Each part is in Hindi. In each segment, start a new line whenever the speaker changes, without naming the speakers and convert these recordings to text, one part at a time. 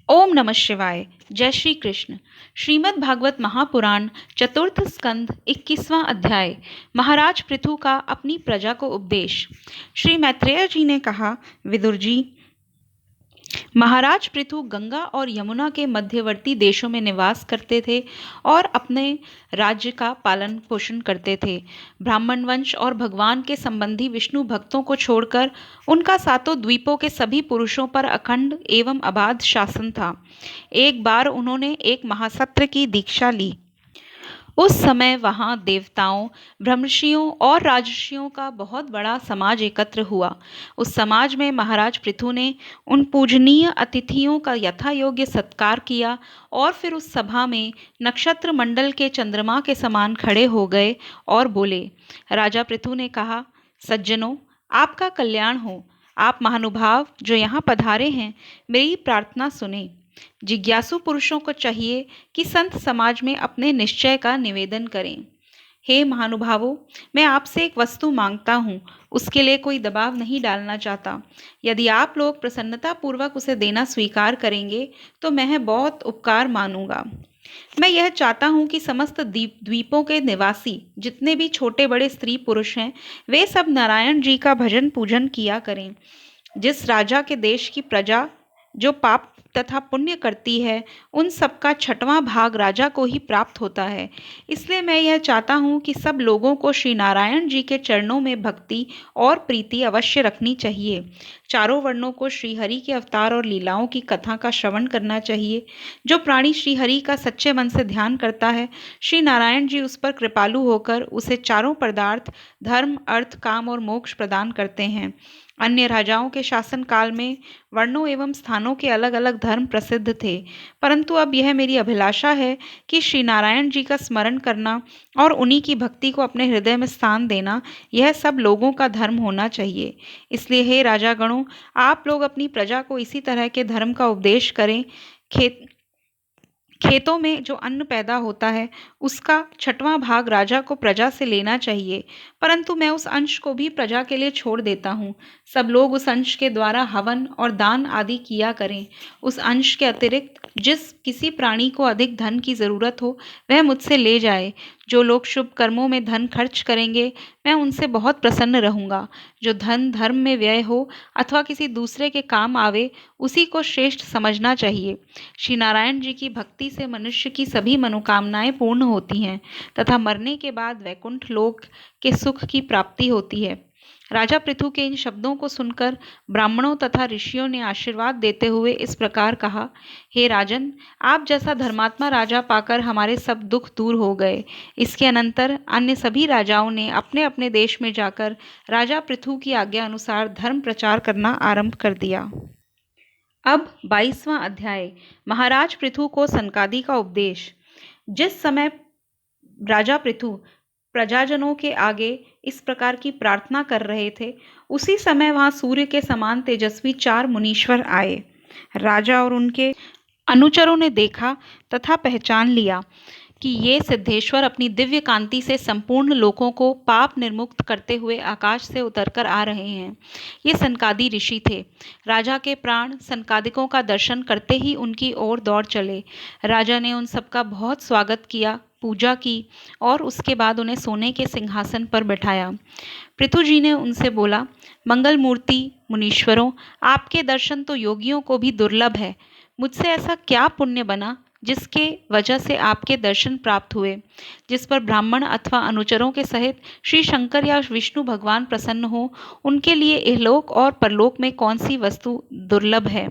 ओम नमः शिवाय। जय श्री कृष्ण। श्रीमद् भागवत महापुराण चतुर्थ स्कंद 21वां अध्याय। महाराज पृथु का अपनी प्रजा को उपदेश। श्री मैत्रेय जी ने कहा, विदुर जी, महाराज पृथु गंगा और यमुना के मध्यवर्ती देशों में निवास करते थे और अपने राज्य का पालन पोषण करते थे। ब्राह्मण वंश और भगवान के संबंधी विष्णु भक्तों को छोड़कर उनका सातों द्वीपों के सभी पुरुषों पर अखंड एवं अबाध शासन था। एक बार उन्होंने एक महासत्र की दीक्षा ली। उस समय वहां देवताओं, ब्रह्मर्षियों और राजर्षियों का बहुत बड़ा समाज एकत्र हुआ। उस समाज में महाराज पृथु ने उन पूजनीय अतिथियों का यथा योग्य सत्कार किया और फिर उस सभा में नक्षत्र मंडल के चंद्रमा के समान खड़े हो गए और बोले। राजा पृथु ने कहा, सज्जनों, आपका कल्याण हो। आप महानुभाव जो यहाँ पधारे हैं, मेरी प्रार्थना सुने। जिज्ञासु पुरुषों को चाहिए कि संत समाज में अपने निश्चय का निवेदन करें। हे महानुभावों, मैं आपसे एक वस्तु मांगता हूँ, उसके लिए कोई दबाव नहीं डालना चाहता। यदि आप लोग प्रसन्नतापूर्वक उसे देना स्वीकार करेंगे तो मैं बहुत उपकार मानूंगा। मैं यह चाहता हूँ कि समस्त द्वीपों के निवासी जितने भी छोटे बड़े स्त्री पुरुष हैं, वे सब नारायण जी का भजन पूजन किया करें। जिस राजा के देश की प्रजा जो पाप तथा पुण्य करती है, उन सबका 6वां भाग राजा को ही प्राप्त होता है। इसलिए मैं यह चाहता हूँ कि सब लोगों को श्री नारायण जी के चरणों में भक्ति और प्रीति अवश्य रखनी चाहिए। चारों वर्णों को श्रीहरि के अवतार और लीलाओं की कथा का श्रवण करना चाहिए। जो प्राणी श्रीहरि का सच्चे मन से ध्यान करता है, श्री नारायण जी उस पर कृपालु होकर उसे चारों पदार्थ धर्म, अर्थ, काम और मोक्ष प्रदान करते हैं। अन्य राजाओं के शासन काल में वर्णों एवं स्थानों के अलग अलग धर्म प्रसिद्ध थे, परंतु अब यह मेरी अभिलाषा है कि श्री नारायण जी का स्मरण करना और उन्हीं की भक्ति को अपने हृदय में स्थान देना, यह सब लोगों का धर्म होना चाहिए। इसलिए हे राजागणों, आप लोग अपनी प्रजा को इसी तरह के धर्म का उपदेश करें। खेतों में जो अन्न पैदा होता है, उसका 6वां भाग राजा को प्रजा से लेना चाहिए, परंतु मैं उस अंश को भी प्रजा के लिए छोड़ देता हूँ। सब लोग उस अंश के द्वारा हवन और दान आदि किया करें। उस अंश के अतिरिक्त जिस किसी प्राणी को अधिक धन की जरूरत हो, वह मुझसे ले जाए। जो लोग शुभ कर्मों में धन खर्च करेंगे, मैं उनसे बहुत प्रसन्न रहूंगा। जो धन धर्म में व्यय हो अथवा किसी दूसरे के काम आवे, उसी को श्रेष्ठ समझना चाहिए। श्री नारायण जी की भक्ति से मनुष्य की सभी मनोकामनाएं पूर्ण होती हैं तथा मरने के बाद वैकुंठ लोक के सुख की प्राप्ति होती है। राजा पृथु के इन शब्दों को सुनकर ब्राह्मणों तथा ऋषियों ने आशीर्वाद देते हुए इस प्रकार कहा, हे राजन, आप जैसा धर्मात्मा राजा पाकर हमारे सब दुख दूर हो गए। इसके अनंतर अन्य सभी राजाओं ने अपने अपने देश में जाकर राजा पृथु की आज्ञा अनुसार धर्म प्रचार करना आरंभ कर दिया। अब 22वां अध्याय। महाराज पृथु को सनकादि का उपदेश। जिस समय राजा पृथु प्रजाजनों के आगे इस प्रकार की प्रार्थना कर रहे थे, उसी समय वहां सूर्य के समान तेजस्वी 4 मुनीश्वर आए। राजा और उनके अनुचरों ने देखा तथा पहचान लिया कि ये सिद्धेश्वर अपनी दिव्य कांति से संपूर्ण लोकों को पाप निर्मुक्त करते हुए आकाश से उतरकर आ रहे हैं। ये सनकादि ऋषि थे। राजा के प्राण सनकादिकों का दर्शन करते ही उनकी ओर दौड़ चले। राजा ने उन सबका बहुत स्वागत किया, पूजा की और उसके बाद उन्हें सोने के सिंहासन पर बैठाया। पृथु जी ने उनसे बोला, मंगल मूर्ति मुनीश्वरों, आपके दर्शन तो योगियों को भी दुर्लभ है। मुझसे ऐसा क्या पुण्य बना जिसके वजह से आपके दर्शन प्राप्त हुए। जिस पर ब्राह्मण अथवा अनुचरों के सहित श्री शंकर या विष्णु भगवान प्रसन्न हो, उनके लिए इहलोक और परलोक में कौन सी वस्तु दुर्लभ है।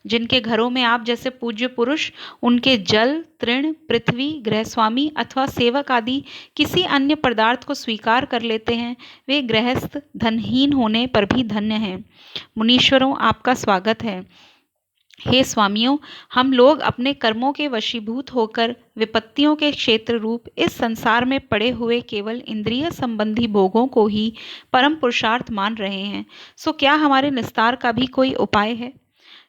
जिनके घरों में आप जैसे पूज्य पुरुष उनके जल, तृण, पृथ्वी, गृहस्वामी अथवा सेवक आदि किसी अन्य पदार्थ को स्वीकार कर लेते हैं, वे गृहस्थ धनहीन होने पर भी धन्य हैं। मुनीश्वरों, आपका स्वागत है। हे स्वामियों, हम लोग अपने कर्मों के वशीभूत होकर विपत्तियों के क्षेत्र रूप इस संसार में पड़े हुए केवल इंद्रिय संबंधी भोगों को ही परम पुरुषार्थ मान रहे हैं। सो क्या हमारे निस्तार का भी कोई उपाय है।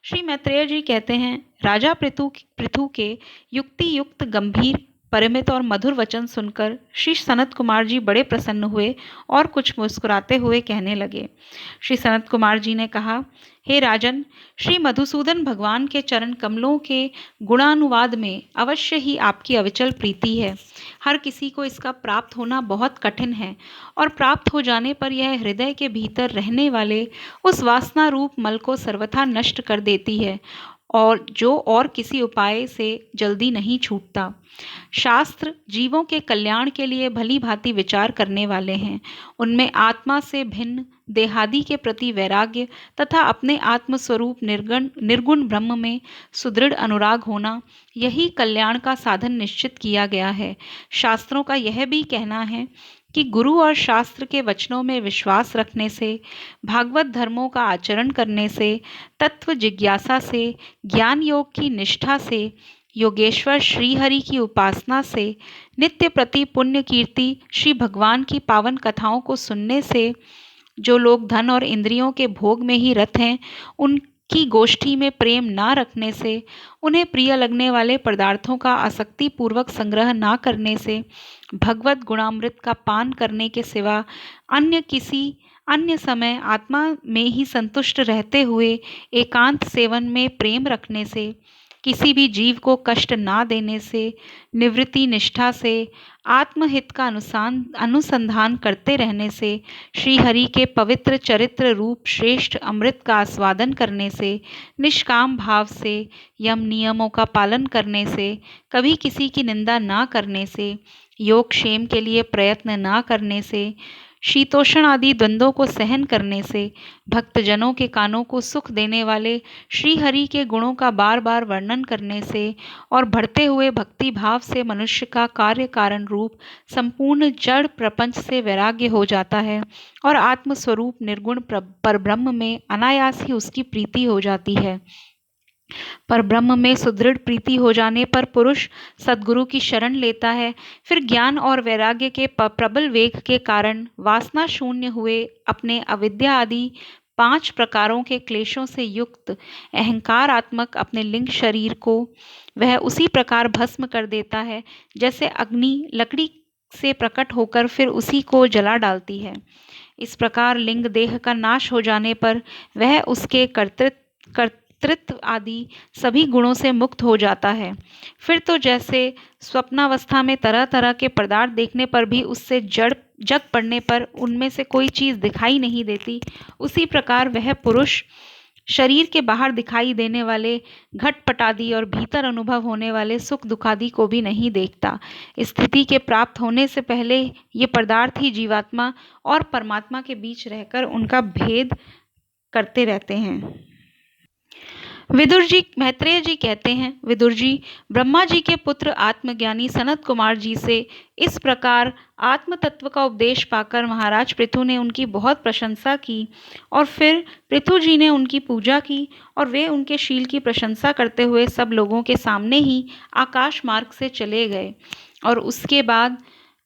श्री मैत्रेय जी कहते हैं, राजा पृथु के युक्ति युक्त गंभीर परिमित और मधुर वचन सुनकर श्री सनत कुमार जी बड़े प्रसन्न हुए और कुछ मुस्कुराते हुए कहने लगे। श्री सनत कुमार जी ने कहा, हे राजन, श्री मधुसूदन भगवान के चरण कमलों के गुणानुवाद में अवश्य ही आपकी अविचल प्रीति है। हर किसी को इसका प्राप्त होना बहुत कठिन है और प्राप्त हो जाने पर यह हृदय के भीतर रहने वाले उस वासना रूप मल को सर्वथा नष्ट कर देती है और जो और किसी उपाय से जल्दी नहीं छूटता। शास्त्र जीवों के कल्याण के लिए भली भांति विचार करने वाले हैं। उनमें आत्मा से भिन्न देहादि के प्रति वैराग्य तथा अपने आत्मस्वरूप निर्गुण ब्रह्म में सुदृढ़ अनुराग होना, यही कल्याण का साधन निश्चित किया गया है। शास्त्रों का यह भी कहना है कि गुरु और शास्त्र के वचनों में विश्वास रखने से, भागवत धर्मों का आचरण करने से, तत्व जिज्ञासा से, ज्ञान योग की निष्ठा से, योगेश्वर श्रीहरि की उपासना से, नित्य प्रति पुण्य कीर्ति श्री भगवान की पावन कथाओं को सुनने से, जो लोग धन और इंद्रियों के भोग में ही रत हैं, उनकी गोष्ठी में प्रेम ना रखने से, उन्हें प्रिय लगने वाले पदार्थों का आसक्ति पूर्वक संग्रह ना करने से, भगवत गुणामृत का पान करने के सिवा अन्य समय आत्मा में ही संतुष्ट रहते हुए एकांत सेवन में प्रेम रखने से, किसी भी जीव को कष्ट ना देने से, निवृत्ति निष्ठा से, आत्महित का अनुसंधान करते रहने से, श्री हरि के पवित्र चरित्र रूप श्रेष्ठ अमृत का आस्वादन करने से, निष्काम भाव से, यम नियमों का पालन करने से, कभी किसी की निंदा ना करने से, योग क्षेम के लिए प्रयत्न ना करने से, शीतोषण आदि द्वंद्वों को सहन करने से, भक्तजनों के कानों को सुख देने वाले श्री हरि के गुणों का बार बार वर्णन करने से और बढ़ते हुए भक्ति भाव से मनुष्य का कार्य कारण रूप संपूर्ण जड़ प्रपंच से वैराग्य हो जाता है और आत्मस्वरूप निर्गुण परब्रह्म में अनायास ही उसकी प्रीति हो जाती है। पर ब्रह्म में सुदृढ़ प्रीति हो जाने पर पुरुष सद्गुरु की शरण लेता है। फिर ज्ञान और वैराग्य के प्रबल वेग के कारण वासना शून्य हुए अपने अविद्या आदि 5 प्रकारों के क्लेशों से युक्त अहंकारात्मक अपने लिंग शरीर को वह उसी प्रकार भस्म कर देता है जैसे अग्नि लकड़ी से प्रकट होकर फिर उसी को जला डालती है। इस प्रकार लिंग देह का नाश हो जाने पर वह उसके कर्तृत्व आदि सभी गुणों से मुक्त हो जाता है। फिर तो जैसे स्वप्नावस्था में तरह तरह के पदार्थ देखने पर भी उससे जग पड़ने पर उनमें से कोई चीज दिखाई नहीं देती, उसी प्रकार वह पुरुष शरीर के बाहर दिखाई देने वाले घटपट आदि और भीतर अनुभव होने वाले सुख दुखादि को भी नहीं देखता। स्थिति के प्राप्त होने से पहले ये पदार्थ ही जीवात्मा और परमात्मा के बीच रहकर उनका भेद करते रहते हैं। विदुर जी मैत्रेय जी कहते हैं, विदुर जी ब्रह्मा जी के पुत्र आत्मज्ञानी सनत कुमार जी से इस प्रकार आत्म तत्व का उपदेश पाकर महाराज पृथु ने उनकी बहुत प्रशंसा की और फिर पृथु जी ने उनकी पूजा की और वे उनके शील की प्रशंसा करते हुए सब लोगों के सामने ही आकाश मार्ग से चले गए। और उसके बाद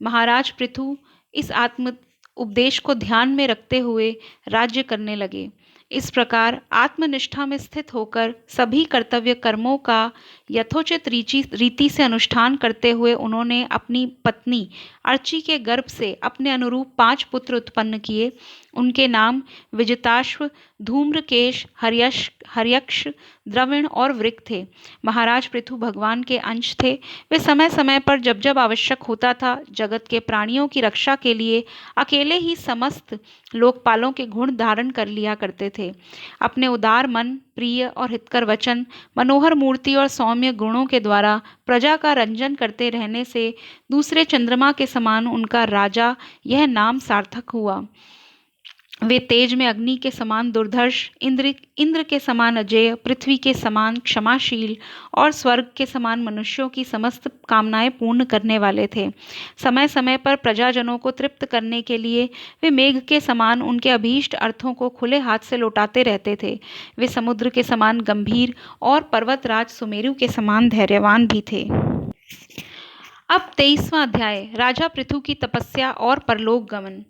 महाराज पृथु इस आत्म उपदेश को ध्यान में रखते हुए राज्य करने लगे। इस प्रकार आत्मनिष्ठा में स्थित होकर सभी कर्तव्य कर्मों का यथोचित रीति से अनुष्ठान करते हुए उन्होंने अपनी पत्नी अर्ची के गर्भ से अपने अनुरूप 5 पुत्र उत्पन्न किए। उनके नाम विजिताश्व, धूम्रकेश, हर्यक्ष, द्रविण और वृक थे। महाराज पृथु भगवान के अंश थे। वे समय समय पर जब जब आवश्यक होता था जगत के प्राणियों की रक्षा के लिए अकेले ही समस्त लोकपालों के गुण धारण कर लिया करते थे। अपने उदार मन, प्रिय और हितकर वचन, मनोहर मूर्ति और सौम्य गुणों के द्वारा प्रजा का रंजन करते रहने से दूसरे चंद्रमा के समान उनका राजा यह नाम सार्थक हुआ। वे तेज में अग्नि के समान दुर्धर्ष, इंद्र के समान अजेय, पृथ्वी के समान क्षमाशील और स्वर्ग के समान मनुष्यों की समस्त कामनाएं पूर्ण करने वाले थे। समय समय पर प्रजाजनों को तृप्त करने के लिए वे मेघ के समान उनके अभीष्ट अर्थों को खुले हाथ से लौटाते रहते थे। वे समुद्र के समान गंभीर और पर्वतराज सुमेरु के समान धैर्यवान भी थे। अब 23वां अध्याय, राजा पृथु की तपस्या और परलोक गमन।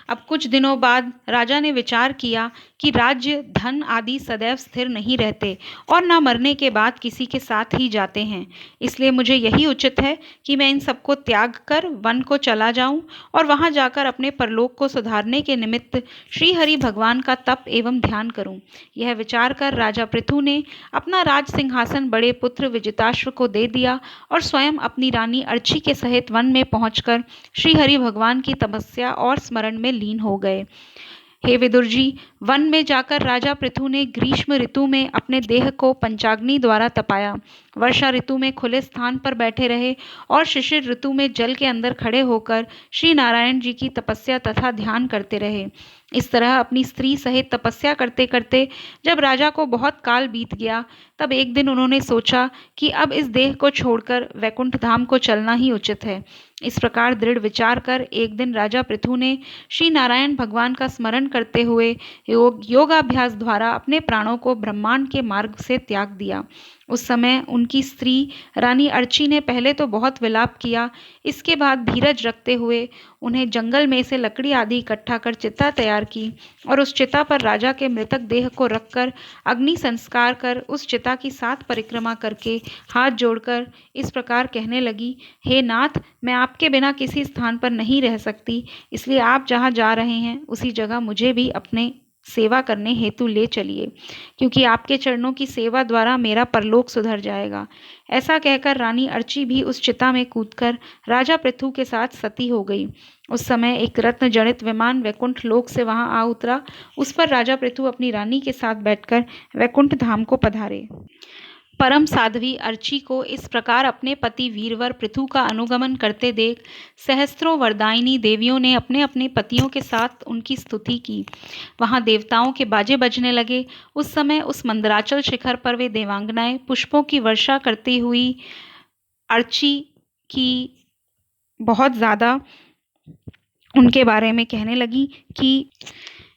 अब कुछ दिनों बाद राजा ने विचार किया कि राज्य, धन आदि सदैव स्थिर नहीं रहते और न मरने के बाद किसी के साथ ही जाते हैं। इसलिए मुझे यही उचित है कि मैं इन सबको त्याग कर वन को चला जाऊं और वहां जाकर अपने परलोक को सुधारने के निमित्त श्री हरि भगवान का तप एवं ध्यान करूं। यह विचार कर राजा पृथु ने अपना राज सिंहासन बड़े पुत्र विजिताश्व को दे दिया और स्वयं अपनी रानी अर्ची के सहित वन में पहुंचकर श्री हरि भगवान की तपस्या और स्मरण में लीन हो गए। हे विदुर जी, वन में जाकर राजा पृथु ने ग्रीष्म ऋतु में अपने देह को पंचाग्नि द्वारा तपाया, वर्षा ऋतु में खुले स्थान पर बैठे रहे और शिशिर ऋतु में जल के अंदर खड़े होकर श्री नारायण जी की तपस्या तथा ध्यान करते रहे। इस तरह अपनी स्त्री सहित तपस्या करते करते जब राजा को बहुत काल बीत गया, तब एक दिन उन्होंने सोचा कि अब इस देह को छोड़कर वैकुंठ धाम को चलना ही उचित है। इस प्रकार दृढ़ विचार कर एक दिन राजा पृथु ने श्री नारायण भगवान का स्मरण करते हुए योगाभ्यास द्वारा अपने प्राणों को ब्रह्मांड के मार्ग से त्याग दिया। उस समय उनकी स्त्री रानी अर्ची ने पहले तो बहुत विलाप किया, इसके बाद धीरज रखते हुए उन्हें जंगल में से लकड़ी आदि इकट्ठा कर चिता तैयार की और उस चिता पर राजा के मृतक देह को रखकर अग्नि संस्कार कर उस चिता की 7 परिक्रमा करके हाथ जोड़कर इस प्रकार कहने लगी, हे नाथ, मैं आपके बिना किसी स्थान पर नहीं रह सकती, इसलिए आप जहाँ जा रहे हैं उसी जगह मुझे भी अपने सेवा करने हेतु ले चलिए, क्योंकि आपके चरणों की सेवा द्वारा मेरा परलोक सुधर जाएगा। ऐसा कहकर रानी अर्ची भी उस चिता में कूदकर राजा पृथु के साथ सती हो गई। उस समय एक रत्न जड़ित विमान वैकुंठ लोक से वहां आ उतरा। उस पर राजा पृथु अपनी रानी के साथ बैठकर वैकुंठ धाम को पधारे। परम साध्वी अर्ची को इस प्रकार अपने पति वीरवर पृथु का अनुगमन करते देख सहस्त्रों वरदायिनी देवियों ने अपने अपने पतियों के साथ उनकी स्तुति की। वहां देवताओं के बाजे बजने लगे। उस समय उस मंदराचल शिखर पर वे देवांगनाएं पुष्पों की वर्षा करती हुई अर्ची की बहुत ज़्यादा उनके बारे में कहने लगी कि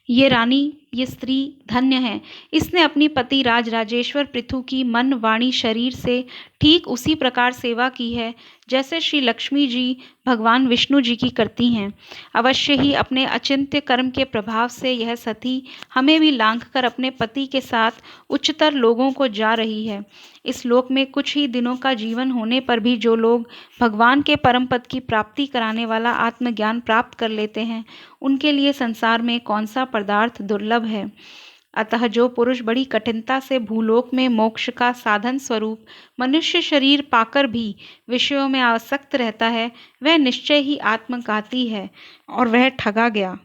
ये रानी, ये स्त्री धन्य है। इसने अपनी पति राजराजेश्वर पृथु की मन, वाणी, शरीर से ठीक उसी प्रकार सेवा की है जैसे श्री लक्ष्मी जी भगवान विष्णु जी की करती हैं। अवश्य ही अपने अचिंत्य कर्म के प्रभाव से यह सती हमें भी लांघ कर अपने पति के साथ उच्चतर लोगों को जा रही है। इस लोक में कुछ ही दिनों का जीवन होने पर भी जो लोग भगवान के परम पद की प्राप्ति कराने वाला आत्मज्ञान प्राप्त कर लेते हैं, उनके लिए संसार में कौन सा पदार्थ दुर्लभ है। अतः जो पुरुष बड़ी कठिनता से भूलोक में मोक्ष का साधन स्वरूप मनुष्य शरीर पाकर भी विषयों में आसक्त रहता है, वह निश्चय ही आत्मघाती है और वह ठगा गया।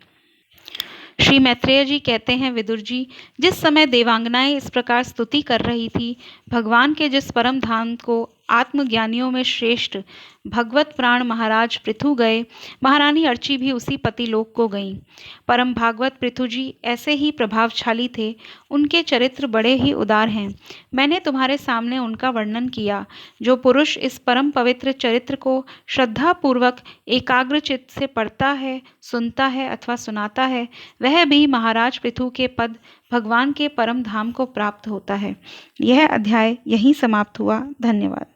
श्री मैत्रेय जी कहते हैं, विदुर जी, जिस समय देवांगनाएं इस प्रकार स्तुति कर रही थी, भगवान के जिस परम धाम को आत्मज्ञानियों में श्रेष्ठ भगवत प्राण महाराज पृथु गए, महारानी अर्ची भी उसी पतिलोक को गईं। परम भागवत पृथु जी ऐसे ही प्रभावशाली थे। उनके चरित्र बड़े ही उदार हैं। मैंने तुम्हारे सामने उनका वर्णन किया। जो पुरुष इस परम पवित्र चरित्र को श्रद्धापूर्वक एकाग्र चित्त से पढ़ता है, सुनता है अथवा सुनाता है, वह भी महाराज पृथु के पद भगवान के परम धाम को प्राप्त होता है। यह अध्याय यहीं समाप्त हुआ। धन्यवाद।